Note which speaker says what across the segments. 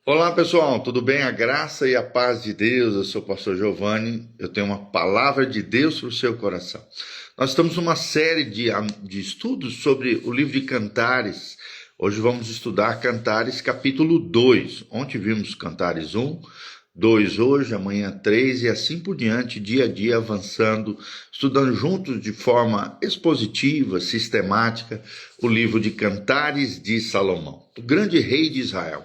Speaker 1: Olá pessoal, tudo bem? A graça e a paz de Deus. Eu sou o pastor Giovanni. Eu tenho uma palavra de Deus para o seu coração. Nós estamos numa série de estudos sobre o livro de Cantares. Hoje vamos estudar Cantares capítulo 2. Ontem vimos Cantares 1, 2 hoje, amanhã 3 e assim por diante, dia a dia avançando, estudando juntos de forma expositiva, sistemática, o livro de Cantares de Salomão, o grande rei de Israel.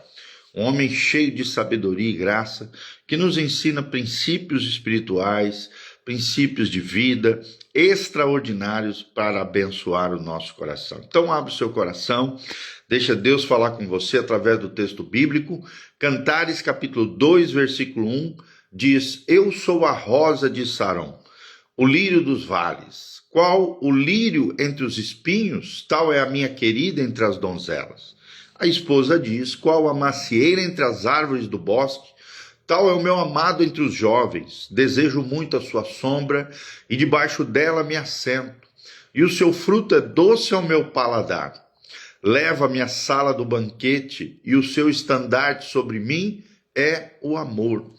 Speaker 1: Um homem cheio de sabedoria e graça, que nos ensina princípios espirituais, princípios de vida extraordinários para abençoar o nosso coração. Então abre o seu coração, deixa Deus falar com você através do texto bíblico. Cantares capítulo 2, versículo 1, diz: Eu sou a rosa de Saron, o lírio dos vales. Qual o lírio entre os espinhos, tal é a minha querida entre as donzelas. A esposa diz: qual a macieira entre as árvores do bosque, tal é o meu amado entre os jovens. Desejo muito a sua sombra, e debaixo dela me assento. E o seu fruto é doce ao meu paladar. Leva-me à sala do banquete, e o seu estandarte sobre mim é o amor.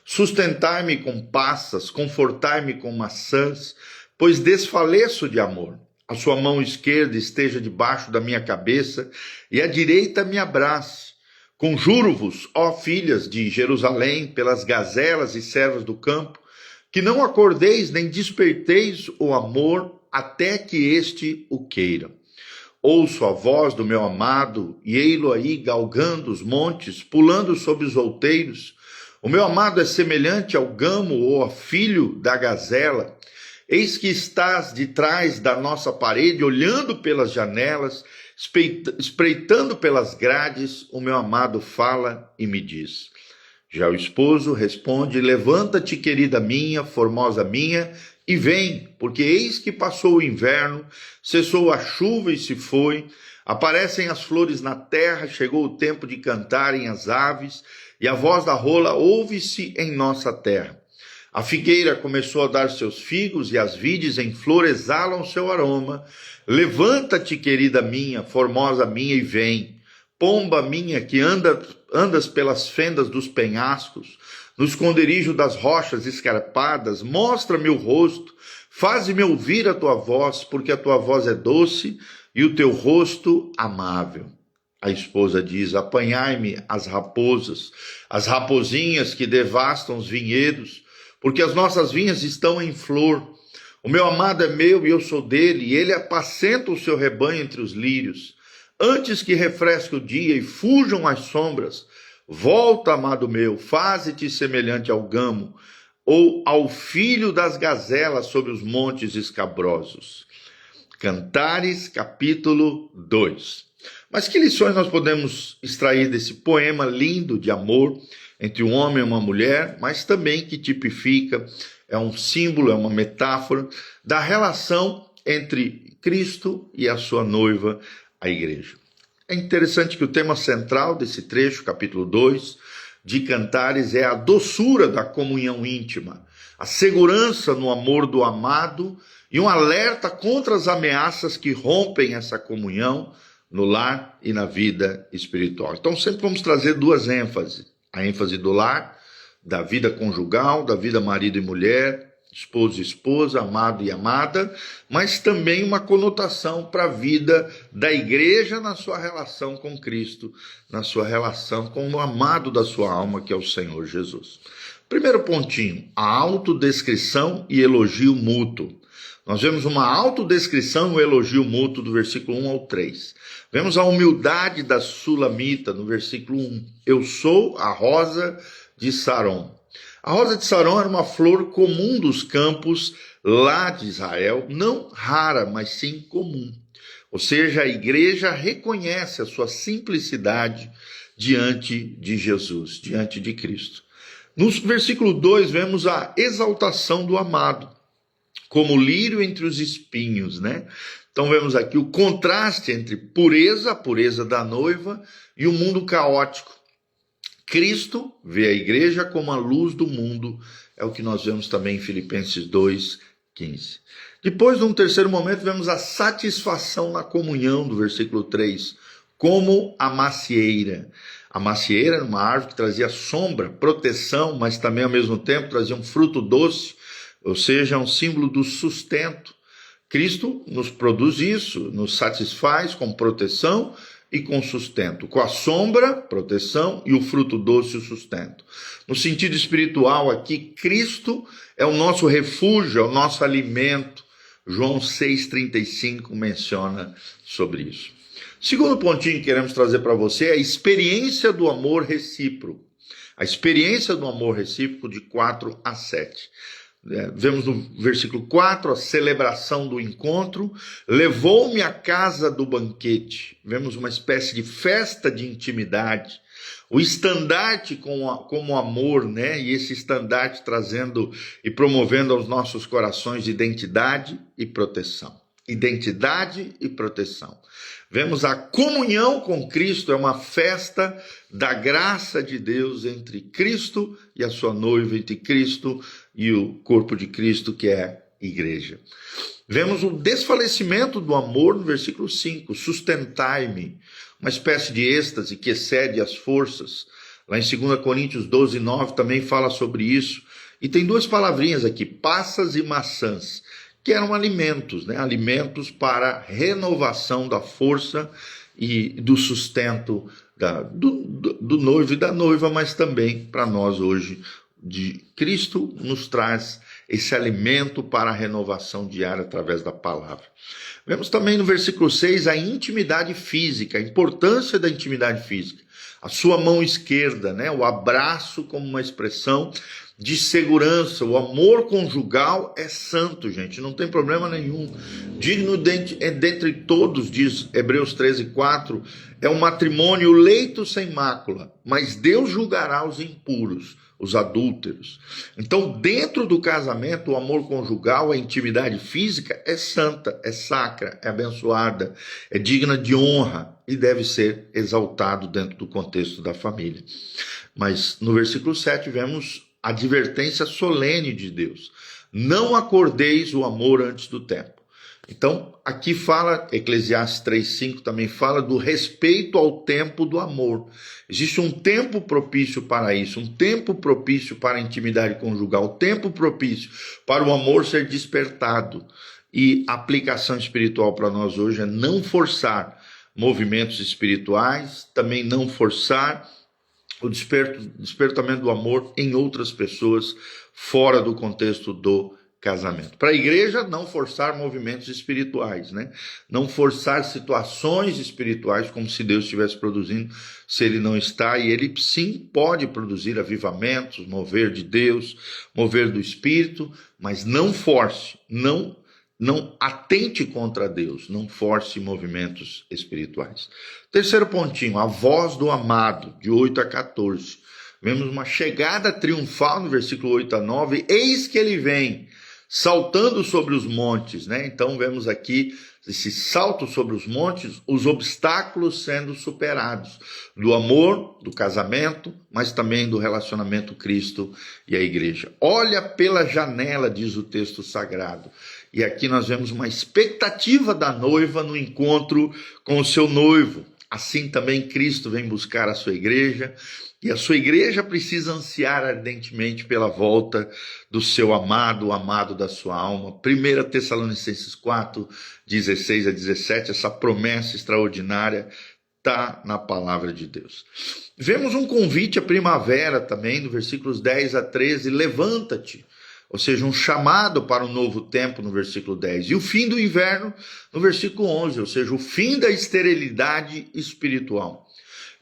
Speaker 1: Sustentai-me com passas, confortai-me com maçãs, pois desfaleço de amor. A sua mão esquerda esteja debaixo da minha cabeça, e a direita me abrace. Conjuro-vos, ó filhas de Jerusalém, pelas gazelas e servas do campo, que não acordeis nem desperteis o amor, até que este o queira. Ouço a voz do meu amado, e ei-lo aí galgando os montes, pulando sobre os outeiros. O meu amado é semelhante ao gamo ou ao filho da gazela. Eis que estás de trás da nossa parede, olhando pelas janelas, espreitando pelas grades. O meu amado fala e me diz. Já o esposo responde: levanta-te, querida minha, formosa minha, e vem, porque eis que passou o inverno, cessou a chuva e se foi, aparecem as flores na terra, chegou o tempo de cantarem as aves, e a voz da rola ouve-se em nossa terra. A figueira começou a dar seus figos, e as vides em flor exalam seu aroma. Levanta-te, querida minha, formosa minha, e vem. Pomba minha, que andas pelas fendas dos penhascos, no esconderijo das rochas escarpadas, mostra-me o rosto, faze-me ouvir a tua voz, porque a tua voz é doce e o teu rosto amável. A esposa diz: apanhai-me as raposas, as rapozinhas que devastam os vinhedos, porque as nossas vinhas estão em flor. O meu amado é meu e eu sou dele, e ele apacenta o seu rebanho entre os lírios. Antes que refresque o dia e fujam as sombras, volta, amado meu, faze-te semelhante ao gamo, ou ao filho das gazelas sobre os montes escabrosos. Cantares, capítulo 2. Mas que lições nós podemos extrair desse poema lindo de amor entre um homem e uma mulher, mas também que tipifica, é um símbolo, é uma metáfora da relação entre Cristo e a sua noiva, a igreja. É interessante que o tema central desse trecho, capítulo 2, de Cantares, é a doçura da comunhão íntima, a segurança no amor do amado e um alerta contra as ameaças que rompem essa comunhão no lar e na vida espiritual. Então sempre vamos trazer duas ênfases: a ênfase do lar, da vida conjugal, da vida marido e mulher, esposo e esposa, amado e amada, mas também uma conotação para a vida da igreja na sua relação com Cristo, na sua relação com o amado da sua alma, que é o Senhor Jesus. Primeiro pontinho, a autodescrição e elogio mútuo. Nós vemos uma autodescrição e um elogio mútuo do versículo 1 ao 3. Vemos a humildade da sulamita no versículo 1. Eu sou a rosa de Saron. A rosa de Saron era uma flor comum dos campos lá de Israel, não rara, mas sim comum. Ou seja, a igreja reconhece a sua simplicidade diante de Jesus, diante de Cristo. No versículo 2 vemos a exaltação do amado, como lírio entre os espinhos, né? Então vemos aqui o contraste entre pureza, a pureza da noiva, e o mundo caótico. Cristo vê a igreja como a luz do mundo, é o que nós vemos também em Filipenses 2:15. Depois, num terceiro momento, vemos a satisfação na comunhão, do versículo 3, como a macieira. A macieira era uma árvore que trazia sombra, proteção, mas também ao mesmo tempo trazia um fruto doce, ou seja, um símbolo do sustento. Cristo nos produz isso, nos satisfaz com proteção e com sustento. Com a sombra, proteção, e o fruto doce, o sustento. No sentido espiritual aqui, Cristo é o nosso refúgio, é o nosso alimento. João 6,35 menciona sobre isso. Segundo pontinho que queremos trazer para você é a experiência do amor recíproco. A experiência do amor recíproco de 4 a 7. Vemos no versículo 4 a celebração do encontro. Levou-me à casa do banquete. Vemos uma espécie de festa de intimidade. O estandarte como amor, né? E esse estandarte trazendo e promovendo aos nossos corações identidade e proteção. Identidade e proteção. Vemos a comunhão com Cristo, é uma festa da graça de Deus entre Cristo e a sua noiva, entre Cristo e o corpo de Cristo, que é a igreja. Vemos o desfalecimento do amor no versículo 5, sustentai-me, uma espécie de êxtase que excede as forças. Lá em 2 Coríntios 12, 9 também fala sobre isso. E tem duas palavrinhas aqui, passas e maçãs, que eram alimentos, né? Alimentos para renovação da força e do sustento do noivo e da noiva, mas também para nós hoje. Cristo nos traz esse alimento para a renovação diária através da palavra. Vemos também no versículo 6 a intimidade física, a importância da intimidade física. A sua mão esquerda, né? O abraço como uma expressão de segurança. O amor conjugal é santo, gente, não tem problema nenhum. Digno dentre todos, diz Hebreus 13:4, é um matrimônio leito sem mácula, mas Deus julgará os impuros, os adúlteros. Então, dentro do casamento, o amor conjugal, a intimidade física é santa, é sacra, é abençoada, é digna de honra e deve ser exaltado dentro do contexto da família. Mas no versículo 7 vemos a advertência solene de Deus. Não acordeis o amor antes do tempo. Então, aqui fala, Eclesiastes 3:5 também fala do respeito ao tempo do amor. Existe um tempo propício para isso, um tempo propício para a intimidade conjugal, um tempo propício para o amor ser despertado. E a aplicação espiritual para nós hoje é não forçar movimentos espirituais, também não forçar o despertamento do amor em outras pessoas fora do contexto do casamento. Para a igreja, não forçar movimentos espirituais, né? Não forçar situações espirituais como se Deus estivesse produzindo, se ele não está, e ele sim pode produzir avivamentos, mover de Deus, mover do Espírito, mas não force, não atente contra Deus, não force movimentos espirituais. Terceiro pontinho, a voz do amado, de 8 a 14. Vemos uma chegada triunfal no versículo 8 a 9, eis que ele vem, saltando sobre os montes, né? Então vemos aqui esse salto sobre os montes, os obstáculos sendo superados, do amor, do casamento, mas também do relacionamento Cristo e a igreja. Olha pela janela, diz o texto sagrado. E aqui nós vemos uma expectativa da noiva no encontro com o seu noivo. Assim também Cristo vem buscar a sua igreja, e a sua igreja precisa ansiar ardentemente pela volta do seu amado, o amado da sua alma. 1 Tessalonicenses 4, 16 a 17, essa promessa extraordinária está na palavra de Deus. Vemos um convite à primavera também, no versículos 10 a 13, levanta-te. Ou seja, um chamado para um novo tempo no versículo 10. E o fim do inverno no versículo 11, ou seja, o fim da esterilidade espiritual.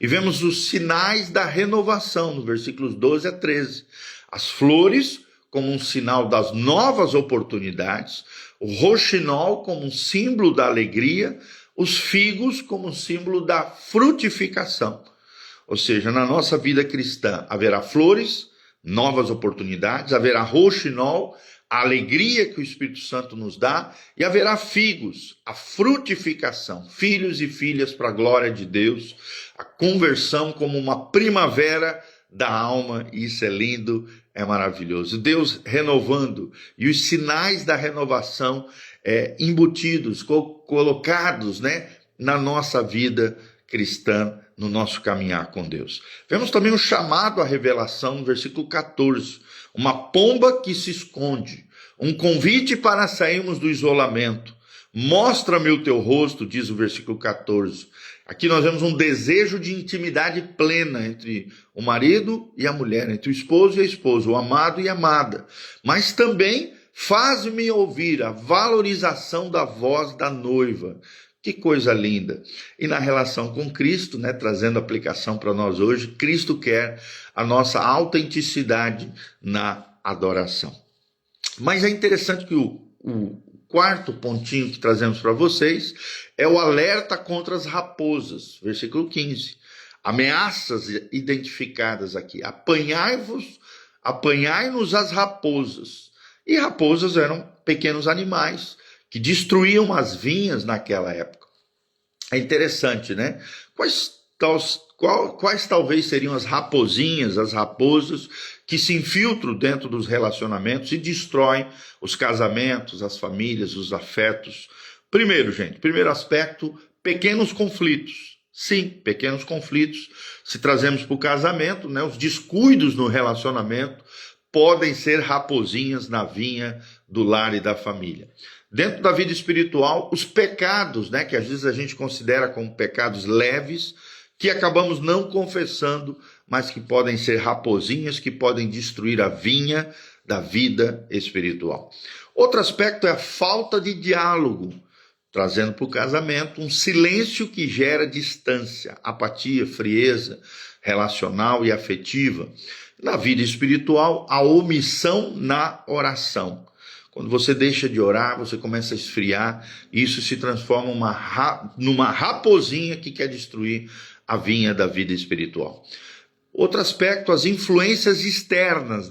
Speaker 1: E vemos os sinais da renovação no versículos 12 a 13. As flores como um sinal das novas oportunidades, o roxinol como um símbolo da alegria, os figos como um símbolo da frutificação. Ou seja, na nossa vida cristã haverá flores, novas oportunidades, haverá roxinol, a alegria que o Espírito Santo nos dá, e haverá figos, a frutificação, filhos e filhas para a glória de Deus, a conversão como uma primavera da alma, e isso é lindo, é maravilhoso. Deus renovando, e os sinais da renovação embutidos, colocados, né, na nossa vida cristã, no nosso caminhar com Deus. Vemos também um chamado à revelação no versículo 14, uma pomba que se esconde, um convite para sairmos do isolamento. Mostra-me o teu rosto, diz o versículo 14. Aqui nós vemos um desejo de intimidade plena entre o marido e a mulher, entre o esposo e a esposa, o amado e a amada. Mas também faz-me ouvir a valorização da voz da noiva. Que coisa linda. E na relação com Cristo, trazendo aplicação para nós hoje, Cristo quer a nossa autenticidade na adoração. Mas é interessante que o quarto pontinho que trazemos para vocês é o alerta contra as raposas, versículo 15. Ameaças identificadas aqui. Apanhai-nos as raposas. E raposas eram pequenos animais que destruíam as vinhas naquela época. É interessante, né? Quais talvez seriam as raposinhas, as raposas que se infiltram dentro dos relacionamentos e destroem os casamentos, as famílias, os afetos? Primeiro aspecto, pequenos conflitos. Sim, pequenos conflitos. Se trazemos para o casamento, os descuidos no relacionamento podem ser raposinhas na vinha do lar e da família. Dentro da vida espiritual, os pecados, que às vezes a gente considera como pecados leves, que acabamos não confessando, mas que podem ser raposinhas, que podem destruir a vinha da vida espiritual. Outro aspecto é a falta de diálogo, trazendo para o casamento um silêncio que gera distância, apatia, frieza relacional e afetiva. Na vida espiritual, a omissão na oração. Quando você deixa de orar, você começa a esfriar, e isso se transforma numa raposinha que quer destruir a vinha da vida espiritual. Outro aspecto, as influências externas,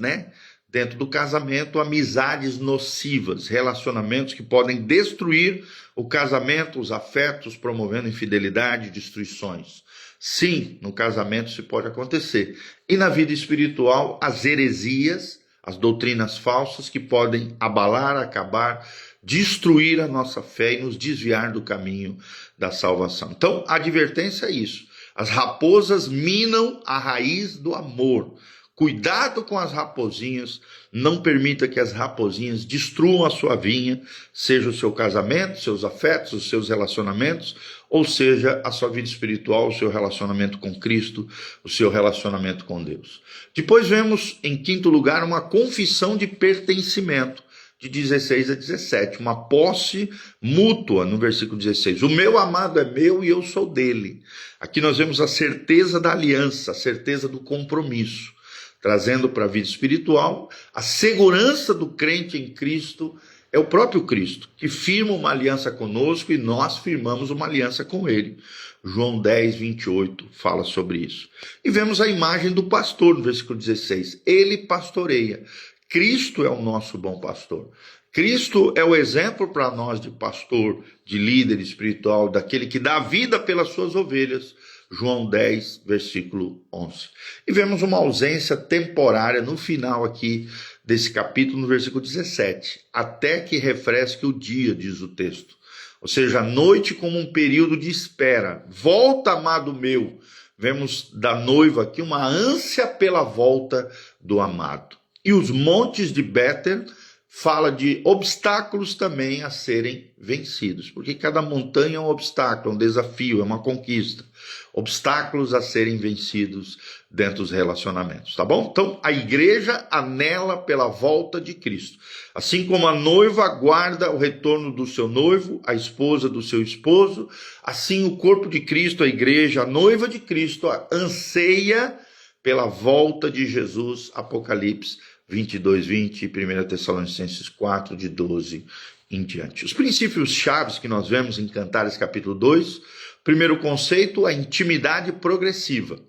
Speaker 1: dentro do casamento, amizades nocivas, relacionamentos que podem destruir o casamento, os afetos, promovendo infidelidade, destruições. Sim, no casamento isso pode acontecer. E na vida espiritual, as heresias, as doutrinas falsas que podem abalar, acabar, destruir a nossa fé e nos desviar do caminho da salvação. Então, a advertência é isso. As raposas minam a raiz do amor. Cuidado com as raposinhas, não permita que as raposinhas destruam a sua vinha, seja o seu casamento, seus afetos, os seus relacionamentos, ou seja, a sua vida espiritual, o seu relacionamento com Cristo, o seu relacionamento com Deus. Depois vemos, em quinto lugar, uma confissão de pertencimento, de 16 a 17, uma posse mútua no versículo 16. O meu amado é meu e eu sou dele. Aqui nós vemos a certeza da aliança, a certeza do compromisso, trazendo para a vida espiritual a segurança do crente em Cristo. É o próprio Cristo que firma uma aliança conosco e nós firmamos uma aliança com ele. João 10, 28 fala sobre isso. E vemos a imagem do pastor no versículo 16. Ele pastoreia. Cristo é o nosso bom pastor. Cristo é o exemplo para nós de pastor, de líder espiritual, daquele que dá vida pelas suas ovelhas. João 10, versículo 11. E vemos uma ausência temporária no final aqui desse capítulo, no versículo 17. Até que refresque o dia, diz o texto. Ou seja, a noite como um período de espera. Volta, amado meu. Vemos da noiva aqui uma ânsia pela volta do amado. E os montes de Béter fala de obstáculos também a serem vencidos, porque cada montanha é um obstáculo, é um desafio, é uma conquista. Obstáculos a serem vencidos dentro dos relacionamentos, tá bom? Então, a igreja anela pela volta de Cristo. Assim como a noiva aguarda o retorno do seu noivo, a esposa do seu esposo, assim o corpo de Cristo, a igreja, a noiva de Cristo, anseia pela volta de Jesus, Apocalipse 22, 20 e 1 Tessalonicenses 4, de 12 em diante. Os princípios chaves que nós vemos em Cantares capítulo 2, primeiro conceito, a intimidade progressiva.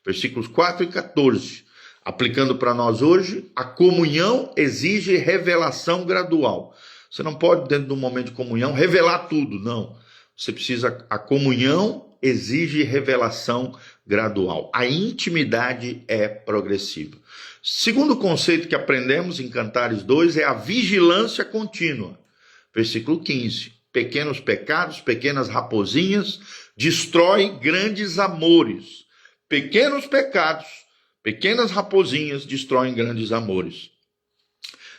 Speaker 1: Versículos 4 e 14. Aplicando para nós hoje, a comunhão exige revelação gradual. Você não pode, dentro de um momento de comunhão, revelar tudo, não. Você precisa, a comunhão exige revelação gradual. A intimidade é progressiva. Segundo conceito que aprendemos em Cantares 2 é a vigilância contínua. Versículo 15. Pequenos pecados, pequenas raposinhas destrói grandes amores. Pequenos pecados, pequenas raposinhas destroem grandes amores.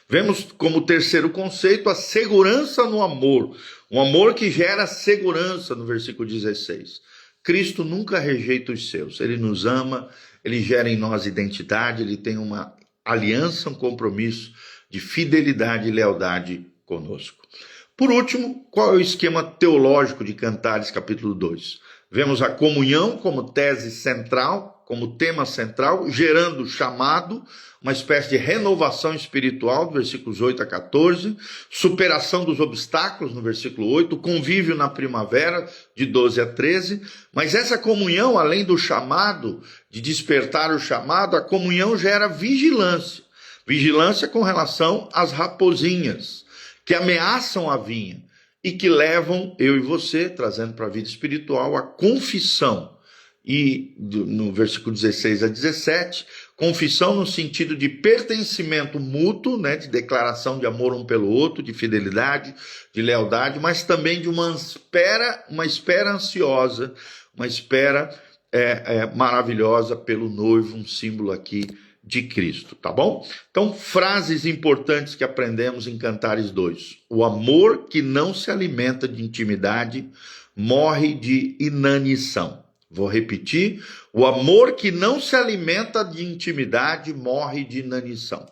Speaker 1: Vemos como terceiro conceito a segurança no amor. Um amor que gera segurança, no versículo 16. Cristo nunca rejeita os seus. Ele nos ama, ele gera em nós identidade, ele tem uma aliança, um compromisso de fidelidade e lealdade conosco. Por último, qual é o esquema teológico de Cantares, capítulo 2? Vemos a comunhão como tese central, como tema central, gerando chamado, uma espécie de renovação espiritual, do versículos 8 a 14, superação dos obstáculos, no versículo 8, convívio na primavera, de 12 a 13, mas essa comunhão, além do chamado, de despertar o chamado, a comunhão gera vigilância. Vigilância com relação às raposinhas, que ameaçam a vinha e que levam eu e você, trazendo para a vida espiritual, a confissão. E no versículo 16 a 17, confissão no sentido de pertencimento mútuo, né, de declaração de amor um pelo outro, de fidelidade, de lealdade, mas também de uma espera ansiosa, uma espera maravilhosa pelo noivo, um símbolo aqui de Cristo, tá bom? Então, frases importantes que aprendemos em Cantares 2. O amor que não se alimenta de intimidade morre de inanição. Vou repetir. O amor que não se alimenta de intimidade morre de inanição.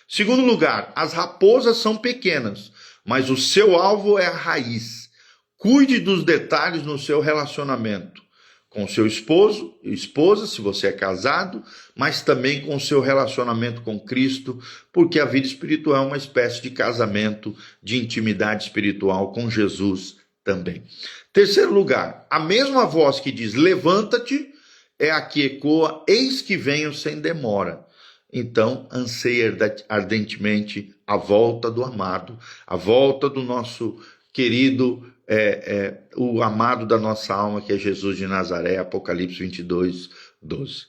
Speaker 1: Segundo lugar, as raposas são pequenas, mas o seu alvo é a raiz. Cuide dos detalhes no seu relacionamento. Com seu esposo, esposa, se você é casado, mas também com seu relacionamento com Cristo, porque a vida espiritual é uma espécie de casamento, de intimidade espiritual com Jesus também. Terceiro lugar, a mesma voz que diz levanta-te é a que ecoa eis que venho sem demora. Então, anseia ardentemente a volta do amado, a volta do nosso querido o amado da nossa alma, que é Jesus de Nazaré, Apocalipse 22, 12.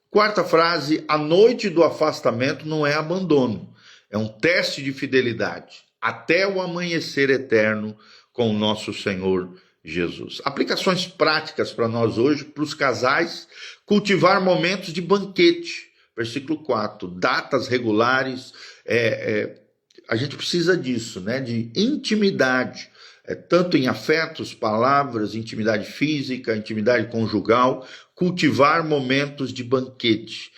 Speaker 1: Quarta frase, a noite do afastamento não é abandono, é um teste de fidelidade, até o amanhecer eterno com o nosso Senhor Jesus. Aplicações práticas para nós hoje, para os casais, cultivar momentos de banquete, versículo 4, datas regulares, a gente precisa disso, né? De intimidade, tanto em afetos, palavras, intimidade física, intimidade conjugal, cultivar momentos de banquete.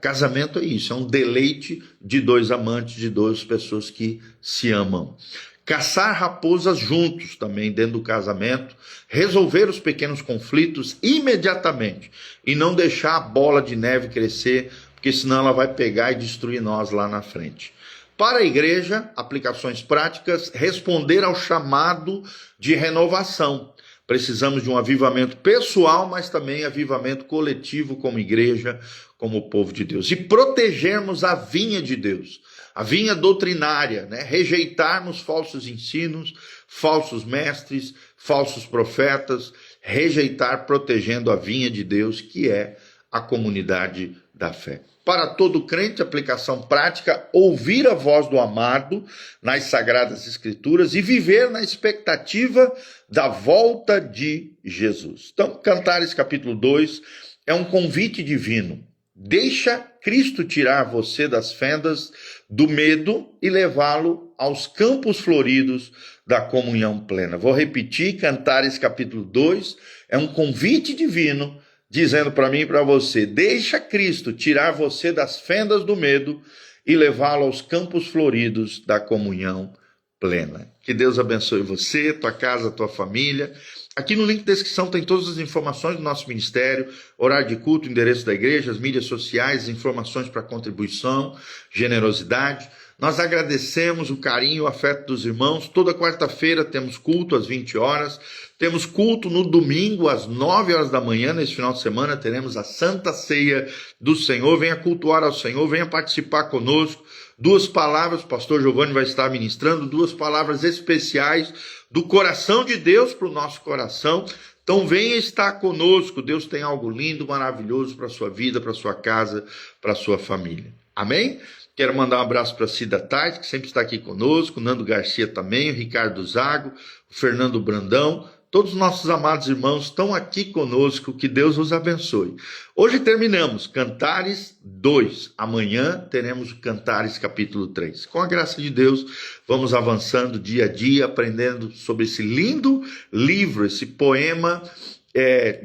Speaker 1: Casamento é isso, é um deleite de dois amantes, de duas pessoas que se amam. Caçar raposas juntos também dentro do casamento, resolver os pequenos conflitos imediatamente e não deixar a bola de neve crescer, porque senão ela vai pegar e destruir nós lá na frente. Para a igreja, aplicações práticas, responder ao chamado de renovação. Precisamos de um avivamento pessoal, mas também avivamento coletivo como igreja, como povo de Deus. E protegermos a vinha de Deus, a vinha doutrinária, né? Rejeitarmos falsos ensinos, falsos mestres, falsos profetas, rejeitar protegendo a vinha de Deus, que é a comunidade da fé. Para todo crente, aplicação prática, ouvir a voz do amado nas Sagradas Escrituras e viver na expectativa da volta de Jesus. Então, Cantares capítulo 2 é um convite divino. Deixa Cristo tirar você das fendas do medo e levá-lo aos campos floridos da comunhão plena. Vou repetir, Cantares capítulo 2 é um convite divino dizendo para mim e para você, deixa Cristo tirar você das fendas do medo e levá-lo aos campos floridos da comunhão plena. Que Deus abençoe você, tua casa, tua família. Aqui no link da descrição tem todas as informações do nosso ministério, horário de culto, endereço da igreja, as mídias sociais, informações para contribuição, generosidade. Nós agradecemos o carinho e o afeto dos irmãos. Toda quarta-feira temos culto às 20 horas. Temos culto no domingo às 9 horas da manhã. Nesse final de semana teremos a Santa Ceia do Senhor. Venha cultuar ao Senhor, venha participar conosco. 2 palavras, o pastor Giovanni vai estar ministrando, 2 palavras especiais do coração de Deus para o nosso coração. Então venha estar conosco. Deus tem algo lindo, maravilhoso para a sua vida, para a sua casa, para a sua família. Amém? Quero mandar um abraço para a Cida Tais, que sempre está aqui conosco, o Nando Garcia também, o Ricardo Zago, o Fernando Brandão, todos os nossos amados irmãos estão aqui conosco, que Deus os abençoe. Hoje terminamos Cantares 2, amanhã teremos o Cantares capítulo 3. Com a graça de Deus, vamos avançando dia a dia, aprendendo sobre esse lindo livro, esse poema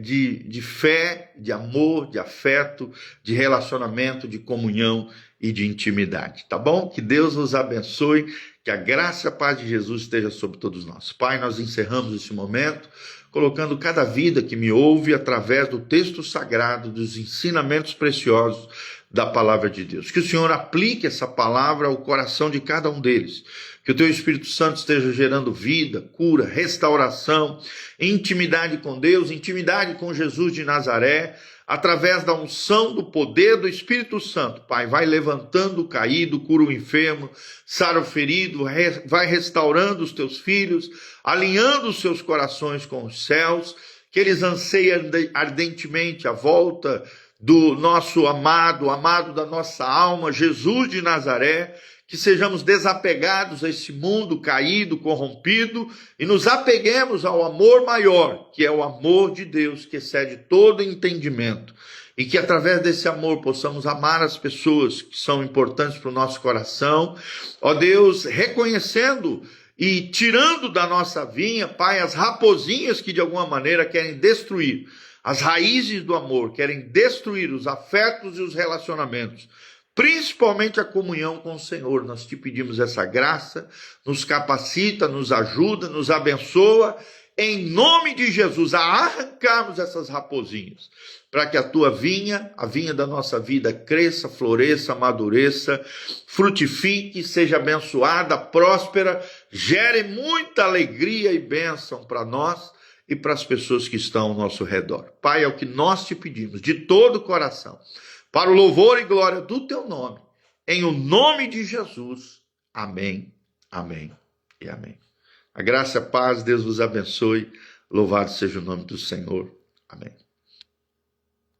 Speaker 1: de fé, de amor, de afeto, de relacionamento, de comunhão e de intimidade, tá bom? Que Deus os abençoe, que a graça e a paz de Jesus esteja sobre todos nós. Pai, nós encerramos esse momento colocando cada vida que me ouve através do texto sagrado, dos ensinamentos preciosos da palavra de Deus. Que o Senhor aplique essa palavra ao coração de cada um deles. Que o teu Espírito Santo esteja gerando vida, cura, restauração, intimidade com Deus, intimidade com Jesus de Nazaré, através da unção do poder do Espírito Santo. Pai, vai levantando o caído, cura o enfermo, sara o ferido, vai restaurando os teus filhos, alinhando os seus corações com os céus, que eles anseiam ardentemente a volta do nosso amado, o amado da nossa alma, Jesus de Nazaré, que sejamos desapegados a esse mundo caído, corrompido, e nos apeguemos ao amor maior, que é o amor de Deus, que excede todo entendimento. E que através desse amor possamos amar as pessoas que são importantes para o nosso coração. Ó Deus, reconhecendo e tirando da nossa vinha, Pai, as raposinhas que de alguma maneira querem destruir as raízes do amor, querem destruir os afetos e os relacionamentos, principalmente a comunhão com o Senhor. Nós te pedimos essa graça, nos capacita, nos ajuda, nos abençoa, em nome de Jesus, a arrancarmos essas raposinhas, para que a tua vinha, a vinha da nossa vida, cresça, floresça, amadureça, frutifique, seja abençoada, próspera, gere muita alegria e bênção para nós e para as pessoas que estão ao nosso redor. Pai, é o que nós te pedimos, de todo o coração, para o louvor e glória do teu nome, em o nome de Jesus. Amém, amém e amém. A graça e a paz, Deus vos abençoe. Louvado seja o nome do Senhor. Amém.